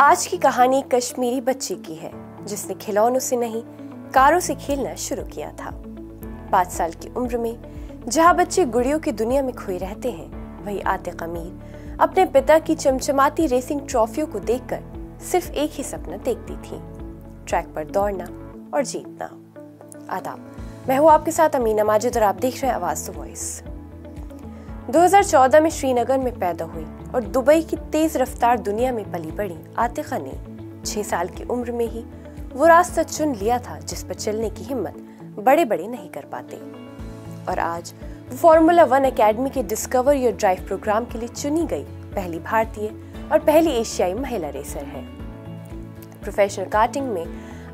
आज की कहानी कश्मीरी बच्चे की है जिसने खिलौनों से नहीं कारों से खेलना शुरू किया था। 5 साल की उम्र में जहां बच्चे गुड़ियों की दुनिया में खोए रहते हैं, वही आतिक अमीर अपने पिता की चमचमाती रेसिंग ट्रॉफियों को देखकर सिर्फ एक ही सपना देखती थी, ट्रैक पर दौड़ना और जीतना। आदाब, मैं हूं आपके साथ अमीना माजिद और आप देख रहे हैं आवाज द वॉइस। 2014 में श्रीनगर में पैदा हुई और दुबई की तेज रफ्तार दुनिया में पली बड़ी आतिका ने 6 साल की उम्र में ही वो रास्ता चुन लिया था जिस पर चलने की हिम्मत बड़े बड़े नहीं कर पाते। और आज वो फार्मूला 1 एकेडमी के डिस्कवर योर ड्राइव प्रोग्राम के लिए चुनी गई पहली भारतीय और पहली एशियाई महिला रेसर है। प्रोफेशनल कार्टिंग में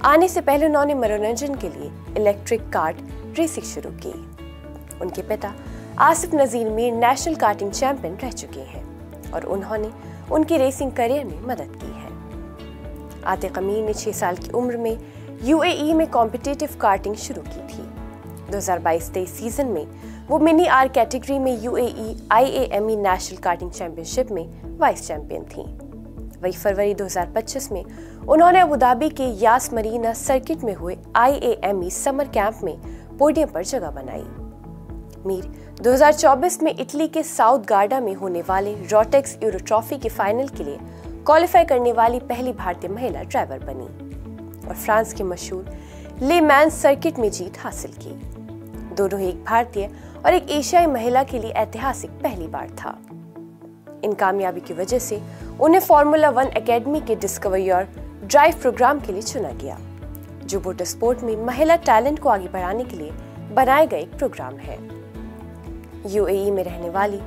आने से पहले उन्होंने मनोरंजन के लिए इलेक्ट्रिक कार्ट रेसिंग शुरू की। उनके पिता आसिफ नजीर मीर नेशनल कार्टिंग चैंपियन रह चुके हैं और उन्होंने उनकी रेसिंग करियर में मदद की है। आतिक अमीर ने 6 साल की उम्र में यूएई में कॉम्पिटिटिव कार्टिंग शुरू की थी। 2022-23 सीजन में वो मिनी आर कैटेगरी में यूएई आईएएमई नेशनल कार्टिंग चैंपियनशिप में वाइस चैंपियन थी। वही फरवरी 2025 में उन्होंने अबू धाबी के यास मरीना सर्किट में हुए आईएएमई समर कैंप में पोडियम पर जगह बनाई। मीर 2024 में इटली के साउथ गार्डा में होने वाले रोटेक्स यूरो ट्रॉफी के फाइनल के लिए क्वालिफाई करने वाली पहली भारतीय महिला ड्राइवर बनी और फ्रांस के मशहूर ले मैंस सर्किट में जीत हासिल की। दोनों ही एक भारतीय और एक एशियाई महिला के लिए ऐतिहासिक पहली बार था। इन कामयाबी की वजह से उन्हें फार्मूला 1 एकेडमी के डिस्कवर योर ड्राइव प्रोग्राम के लिए चुना गया, जो मोटर स्पोर्ट में महिला टैलेंट को आगे बढ़ाने के लिए बनाया गया एक प्रोग्राम है। यूएई में रहने वाली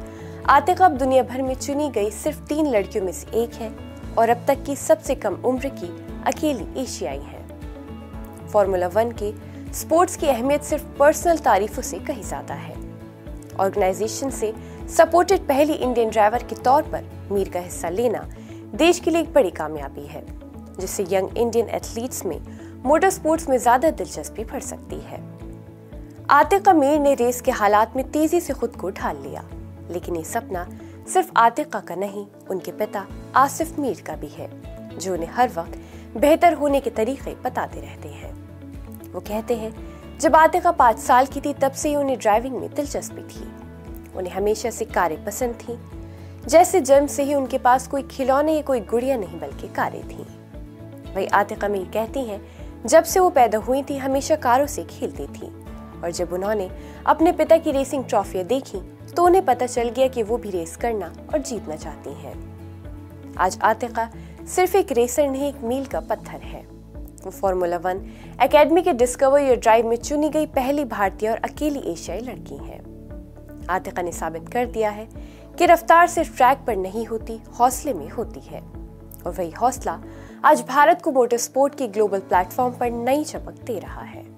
आतिका अब दुनिया भर में चुनी गई सिर्फ 3 लड़कियों में से एक है और अब तक की सबसे कम उम्र की अकेली एशियाई है। फार्मूला 1 के स्पोर्ट्स की अहमियत सिर्फ पर्सनल तारीफों से कहीं ज्यादा है। ऑर्गेनाइजेशन से सपोर्टेड पहली इंडियन ड्राइवर के तौर पर मीर का हिस्सा लेना देश के लिए एक बड़ी कामयाबी है, जिससे यंग इंडियन एथलीट्स में मोटर स्पोर्ट्स में ज्यादा दिलचस्पी बढ़ सकती है। आतिका मीर ने रेस के हालात में तेजी से खुद को ढाल लिया, लेकिन ये सपना सिर्फ आतिका का नहीं, उनके पिता आसिफ मीर का भी है, जो उन्हें हर वक्त बेहतर होने के तरीके बताते रहते हैं। वो कहते हैं, जब आतिका 5 साल की थी तब से ही उन्हें ड्राइविंग में दिलचस्पी थी। उन्हें हमेशा से कारें पसंद थी। जैसे जन्म से ही उनके पास कोई खिलौने या कोई गुड़िया नहीं बल्कि कारें थीं। वही आतिका मीर कहती हैं, जब से वो पैदा हुई थी हमेशा कारों से खेलती थी और जब उन्होंने अपने पिता की रेसिंग ट्रॉफियां देखी तो उन्हें पता चल गया कि वो भी रेस करना और जीतना चाहती हैं। आज आतिका सिर्फ एक रेसर नहीं, एक मील का पत्थर है। वो फार्मूला 1 एकेडमी के डिस्कवर योर ड्राइव में चुनी गई पहली भारतीय और अकेली एशियाई लड़की है। आतिका ने साबित कर दिया है कि रफ्तार सिर्फ ट्रैक पर नहीं होती, हौसले में होती है और वही हौसला आज भारत को मोटर स्पोर्ट के ग्लोबल प्लेटफॉर्म पर नई चमक दे रहा है।